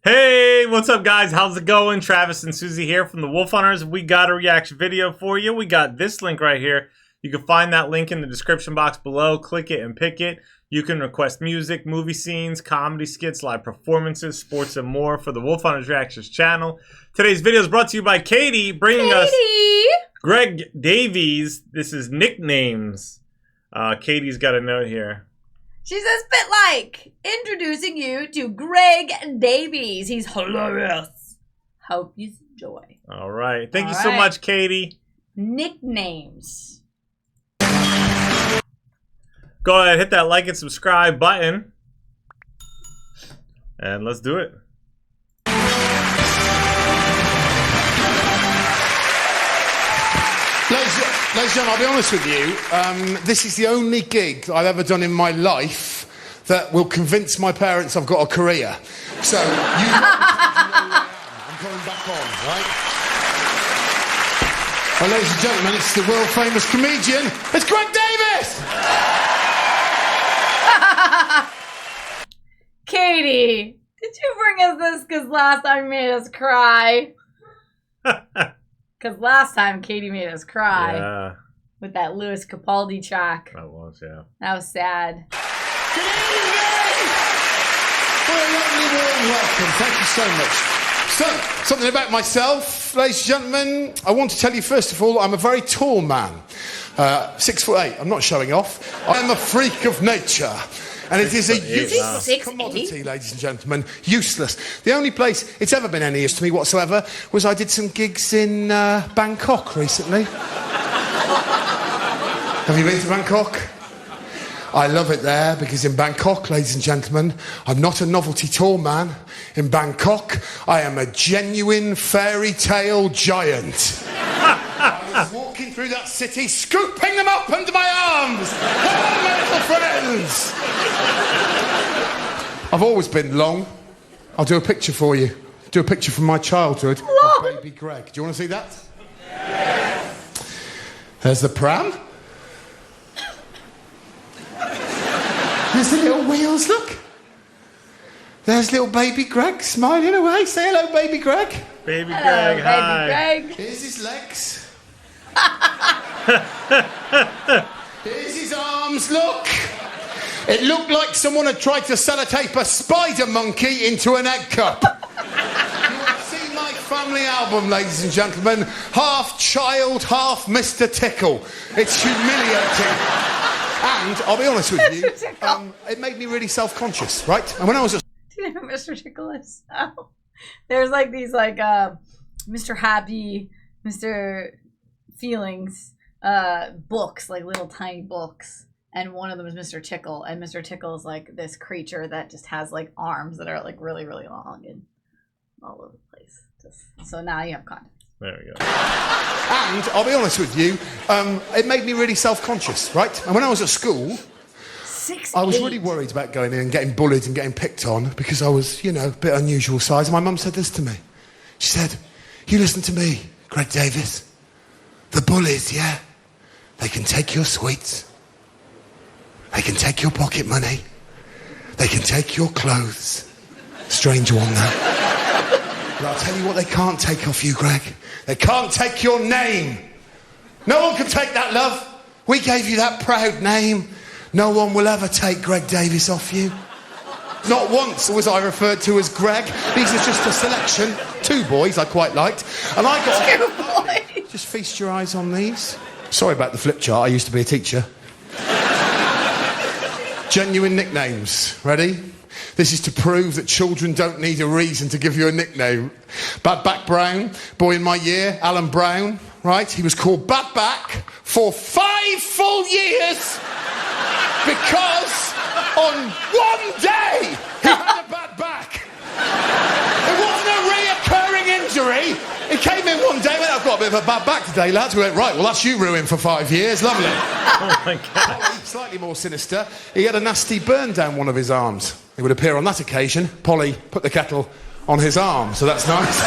Hey, what's up guys? How's it going? Travis and Susie here from the Wolf Hunterz. We got a reaction video for you. We got this link right here. You can find that link in the description box below. Click it and pick it. You can request music, movie scenes, comedy skits, live performances, sports, and more for the Wolf Hunterz Reactions channel. Today's video is brought to you by Katie, bringing us Greg Davies. This is nicknames. Katie's got a note here. She says, "Bit like introducing you to Greg Davies. He's hilarious. Hope you enjoy." All right. Thank you so much, Katie. Nicknames. Go ahead, hit that like and subscribe button. And let's do it. Ladies and gentlemen, I'll be honest with you, this is the only gig I've ever done in my life that will convince my parents I've got a career. So, I'm coming back on, right? Well, ladies and gentlemen, it's the world-famous comedian, it's Greg Davies! Katie, did you bring us this because last time you made us cry? Because last time Katie made us cry with that Louis Capaldi track. That was, yeah. That was sad. Good evening! What a lovely warm welcome. Thank you so much. So, something about myself, ladies and gentlemen. I want to tell you, first of all, I'm a very tall man. 6'8". I'm not showing off. I am a freak of nature. And it is a useless commodity, ladies and gentlemen. Useless. The only place it's ever been any use to me whatsoever was I did some gigs in Bangkok recently. Have you been to Bangkok? I love it there because in Bangkok, ladies and gentlemen, I'm not a novelty tall man. In Bangkok, I am a genuine fairy tale giant. I was walking through that city, scooping them up under my arms. Oh, my little friends. I've always been long. I'll do a picture for you. Do a picture from my childhood of baby Greg. Do you want to see that? Yes. There's the pram. There's the little wheels, look. There's little baby Greg smiling away. Say hello, baby Greg. Baby Greg, hi. Baby Greg. Here's his legs. Here's his arms, look. It looked like someone had tried to sellotape a spider monkey into an egg cup. You will see my family album, ladies and gentlemen. Half child, half Mr. Tickle. It's humiliating. And I'll be honest with you, it made me really self-conscious, right? And when I was Do you know who Mr. Tickle is? Oh. There's like these like Mr. Happy, Mr. Feelings books, like little tiny books. And one of them is Mr. Tickle. And Mr. Tickle is like this creature that just has like arms that are like really, really long and all over the place. So now you have context. There we go. And I'll be honest with you, it made me really self-conscious, right? And when I was at school, 6'8". I was really worried about going in and getting bullied and getting picked on because I was, you know, a bit unusual size. And my mum said this to me. She said, "You listen to me, Greg Davies. The bullies, yeah, they can take your sweets. They can take your pocket money. They can take your clothes." Strange one, though. But I'll tell you what they can't take off you, Greg. They can't take your name. No one can take that, love. We gave you that proud name. No one will ever take Greg Davies off you. Not once was I referred to as Greg. These are just a selection. 2 boys I quite liked. And I got... 2 boys. Just feast your eyes on these. Sorry about the flip chart. I used to be a teacher. Genuine nicknames. Ready? This is to prove that children don't need a reason to give you a nickname. Bad Back Brown, boy in my year, Alan Brown, right? He was called Bad Back for 5 full years because on one day he had a bad back. It wasn't a reoccurring injury. He came in one day and went, "I've got a bit of a bad back today, lads." We went, "Right, well, that's you ruined for 5 years. Lovely." Oh, my God. Slightly more sinister, he had a nasty burn down one of his arms. It would appear on that occasion, Polly put the kettle on his arm, so that's nice.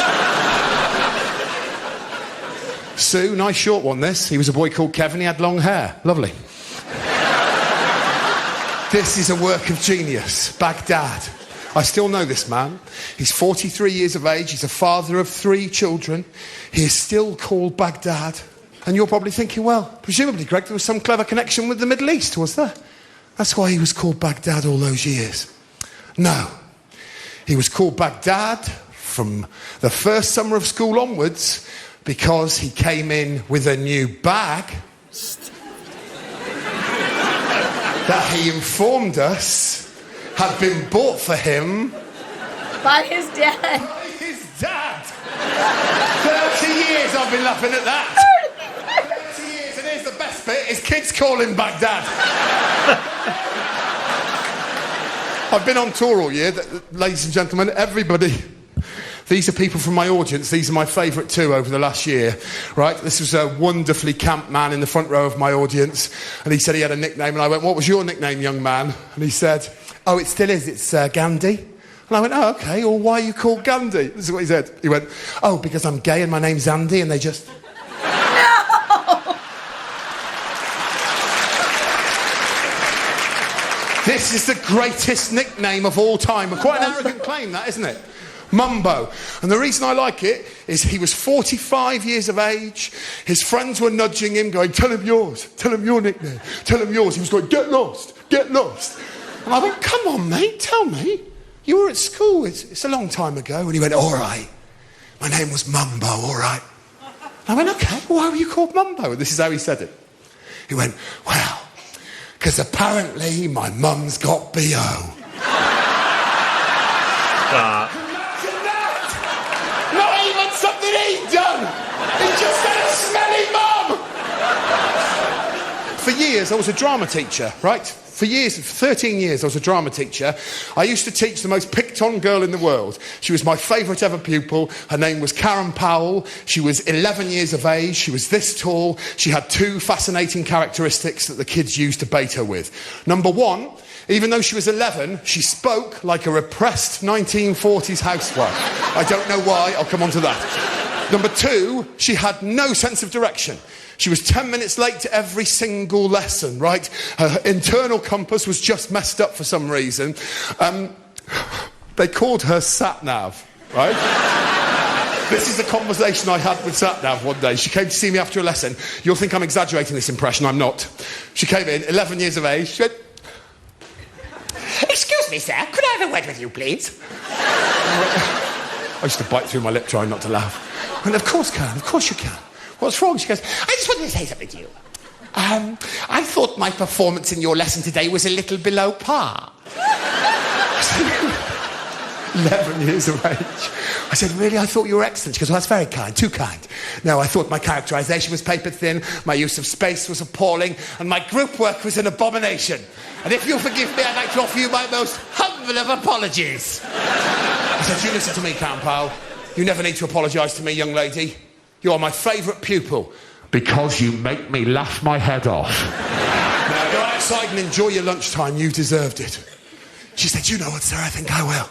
Sue, nice short one, this. He was a boy called Kevin, he had long hair. Lovely. This is a work of genius. Baghdad. I still know this man. He's 43 years of age. He's a father of 3 children. He is still called Baghdad. And you're probably thinking, well, presumably, Greg, there was some clever connection with the Middle East, was there? That's why he was called Baghdad all those years. No. He was called Baghdad from the first summer of school onwards because he came in with a new bag that he informed us had been bought for him by his dad. By his dad. 30 years I've been laughing at that. 30 years, and here's the best bit, his kids call him Baghdad. I've been on tour all year, ladies and gentlemen, everybody. These are people from my audience. These are my favourite 2 over the last year, right? This was a wonderfully camp man in the front row of my audience, and he said he had a nickname, and I went, what was your nickname, young man? And he said, oh, it still is, it's Gandhi. And I went, oh, okay, well, why are you called Gandhi? This is what he said. He went, oh, because I'm gay and my name's Andy, and they just... No! This is the greatest nickname of all time. Quite an arrogant claim, that, isn't it? Mumbo. And the reason I like it is he was 45 years of age. His friends were nudging him, going, tell him yours, tell him your nickname, tell him yours. He was going, get lost, get lost. And I went, come on, mate, tell me. You were at school, it's a long time ago. And he went, all right. My name was Mumbo, all right. And I went, okay, why were you called Mumbo? And this is how he said it. He went, well, because apparently my mum's got B.O. Imagine that! Not even something he'd done! He just had a smelly mum! For years, I was a drama teacher, right? For years, for 13 years, I was a drama teacher. I used to teach the most picked-on girl in the world. She was my favourite ever pupil. Her name was Karen Powell. She was 11 years of age. She was this tall. She had 2 fascinating characteristics that the kids used to bait her with. Number 1, even though she was 11, she spoke like a repressed 1940s housewife. I don't know why. I'll come on to that. Number 2, she had no sense of direction. She was 10 minutes late to every single lesson, right? Her internal compass was just messed up for some reason. They called her Satnav, right? This is a conversation I had with Satnav one day. She came to see me after a lesson. You'll think I'm exaggerating this impression. I'm not. She came in, 11 years of age. She went, excuse me, sir, could I have a word with you, please? I used to bite through my lip trying not to laugh. I went, of course, Karen, of course you can. What's wrong? She goes, I just wanted to say something to you. I thought my performance in your lesson today was a little below par. 11 years of age. I said, really? I thought you were excellent. She goes, well, that's very kind, too kind. No, I thought my characterisation was paper thin, my use of space was appalling, and my group work was an abomination. And if you'll forgive me, I'd like to offer you my most humble of apologies. I said, you listen to me, Karen Powell. You never need to apologise to me, young lady. You are my favourite pupil. Because you make me laugh my head off. Now go outside and enjoy your lunchtime. You deserved it. She said, you know what, sir, I think I will.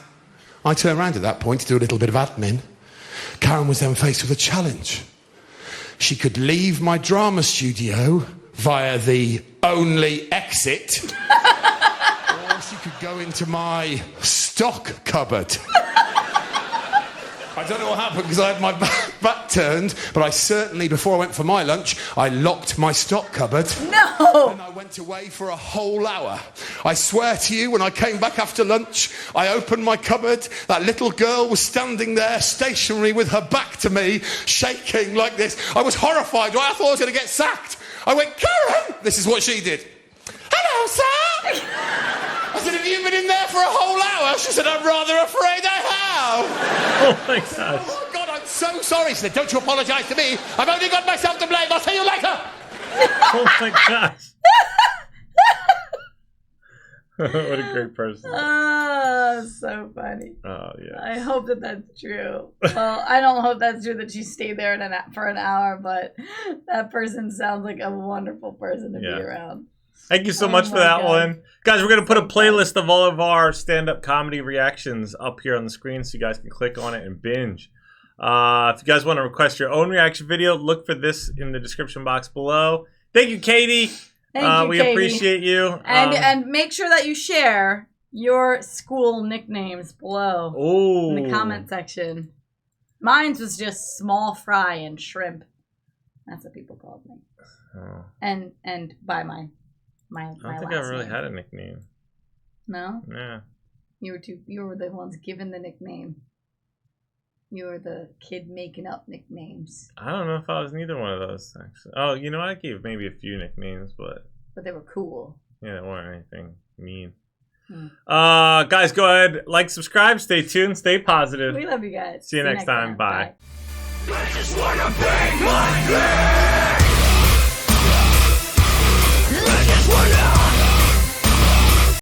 I turned around at that point to do a little bit of admin. Karen was then faced with a challenge. She could leave my drama studio via the only exit, or she could go into my stock cupboard. I don't know what happened because I had my back turned, but I certainly, before I went for my lunch, I locked my stock cupboard. No! And I went away for a whole hour. I swear to you, when I came back after lunch, I opened my cupboard. That little girl was standing there, stationary, with her back to me, shaking like this. I was horrified. I thought I was going to get sacked. I went, Karen! This is what she did. Hello, sir! I said, have you been in there for a whole hour? She said, I'm rather afraid I have. Oh my gosh. Oh God, I'm so sorry. She said, don't you apologise to me. I've only got myself to blame. I'll see you later. Oh my gosh. What a great person. Oh, so funny. Oh, yeah. I hope that that's true. Well, I don't hope that's true that she stayed there for an hour, but that person sounds like a wonderful person to be around. Thank you so much for that one. Guys, we're going to put a playlist of all of our stand-up comedy reactions up here on the screen so you guys can click on it and binge. If you guys want to request your own reaction video, look for this in the description box below. Thank you, Katie. Thank you, we Katie. appreciate you. And make sure that you share your school nicknames below Oh. in the comment section. Mine's was just small fry and shrimp. That's what people called me. Oh. And by my I don't last think I really name. had a nickname. No? Yeah. You were the ones given the nickname. You were the kid making up nicknames. I don't know if I was neither one of those, actually. Oh, you know what? I gave maybe a few nicknames, but But they were cool. yeah, they weren't anything mean. Hmm. Guys, go ahead, like, subscribe, stay tuned, stay positive. We love you guys. See you next time. Bye. I just wanna pay my bills. I just wanna